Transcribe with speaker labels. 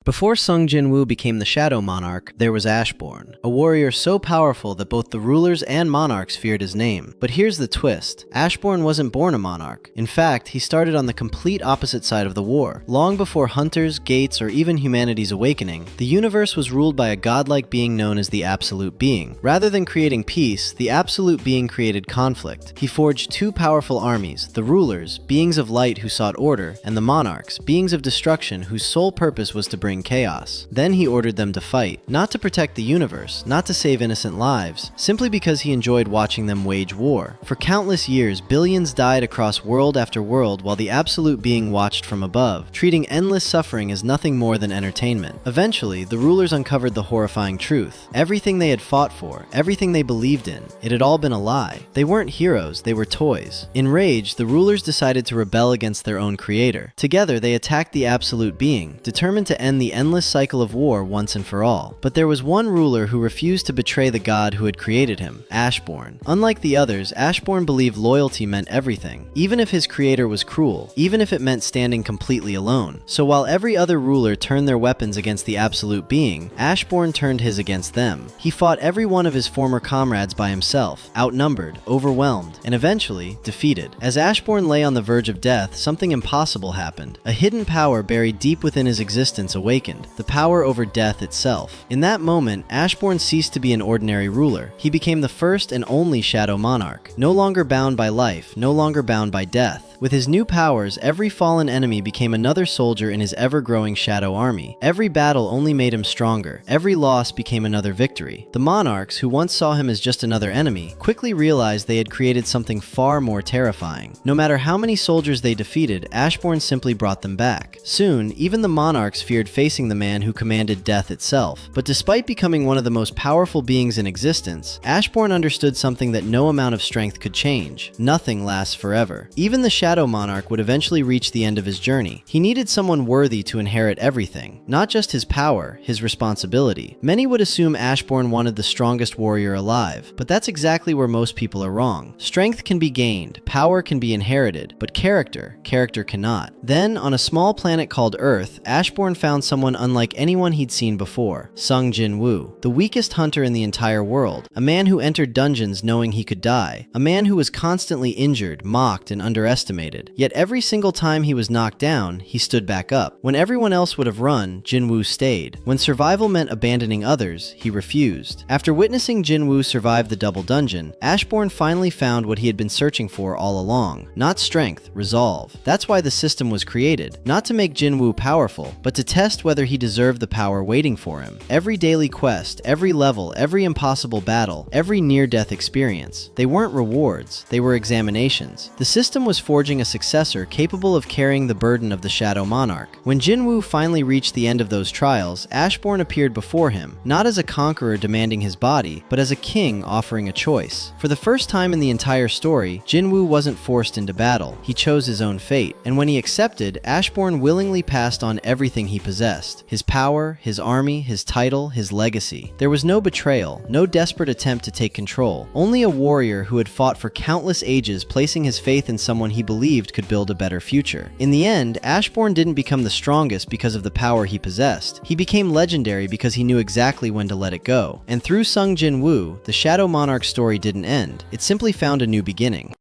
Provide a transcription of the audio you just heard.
Speaker 1: Before Sung Jinwoo became the Shadow Monarch, there was Ashborn, a warrior so powerful that both the rulers and monarchs feared his name. But here's the twist. Ashborn wasn't born a monarch. In fact, he started on the complete opposite side of the war. Long before hunters, gates, or even humanity's awakening, the universe was ruled by a godlike being known as the Absolute Being. Rather than creating peace, the Absolute Being created conflict. He forged two powerful armies, the rulers, beings of light who sought order, and the monarchs, beings of destruction whose sole purpose was to bring chaos. Then he ordered them to fight, not to protect the universe, not to save innocent lives, simply because he enjoyed watching them wage war. For countless years, billions died across world after world while the Absolute Being watched from above, treating endless suffering as nothing more than entertainment. Eventually, the rulers uncovered the horrifying truth. Everything they had fought for, everything they believed in, it had all been a lie. They weren't heroes, they were toys. Enraged, the rulers decided to rebel against their own creator. Together, they attacked the Absolute Being, determined to end the endless cycle of war once and for all. But there was one ruler who refused to betray the god who had created him, Ashborn. Unlike the others, Ashborn believed loyalty meant everything, even if his creator was cruel, even if it meant standing completely alone. So while every other ruler turned their weapons against the Absolute Being, Ashborn turned his against them. He fought every one of his former comrades by himself, outnumbered, overwhelmed, and eventually defeated. As Ashborn lay on the verge of death, something impossible happened. A hidden power buried deep within his existence awakened, the power over death itself. In that moment, Ashborn ceased to be an ordinary ruler. He became the first and only Shadow Monarch, no longer bound by life, no longer bound by death. With his new powers, every fallen enemy became another soldier in his ever-growing shadow army. Every battle only made him stronger. Every loss became another victory. The monarchs, who once saw him as just another enemy, quickly realized they had created something far more terrifying. No matter how many soldiers they defeated, Ashborn simply brought them back. Soon, even the monarchs feared facing the man who commanded death itself. But despite becoming one of the most powerful beings in existence, Ashborn understood something that no amount of strength could change. Nothing lasts forever. Even the Shadow Monarch would eventually reach the end of his journey. He needed someone worthy to inherit everything, not just his power, his responsibility. Many would assume Ashborn wanted the strongest warrior alive, but that's exactly where most people are wrong. Strength can be gained, power can be inherited, but character cannot. Then, on a small planet called Earth, Ashborn found someone unlike anyone he'd seen before, Sung Jinwoo, the weakest hunter in the entire world, a man who entered dungeons knowing he could die, a man who was constantly injured, mocked, and underestimated. Yet every single time he was knocked down, he stood back up. When everyone else would have run, Jinwoo stayed. When survival meant abandoning others, he refused. After witnessing Jinwoo survive the double dungeon, Ashborn finally found what he had been searching for all along. Not strength, resolve. That's why the system was created. Not to make Jinwoo powerful, but to test whether he deserved the power waiting for him. Every daily quest, every level, every impossible battle, every near-death experience. They weren't rewards, they were examinations. The system was forging a successor capable of carrying the burden of the Shadow Monarch. When Jinwoo finally reached the end of those trials, Ashborn appeared before him, not as a conqueror demanding his body, but as a king offering a choice. For the first time in the entire story, Jinwoo wasn't forced into battle. He chose his own fate, and when he accepted, Ashborn willingly passed on everything he possessed. His power, his army, his title, his legacy. There was no betrayal, no desperate attempt to take control. Only a warrior who had fought for countless ages, placing his faith in someone he believed could build a better future. In the end, Ashborn didn't become the strongest because of the power he possessed. He became legendary because he knew exactly when to let it go. And through Sung Jinwoo, the Shadow Monarch story didn't end. It simply found a new beginning.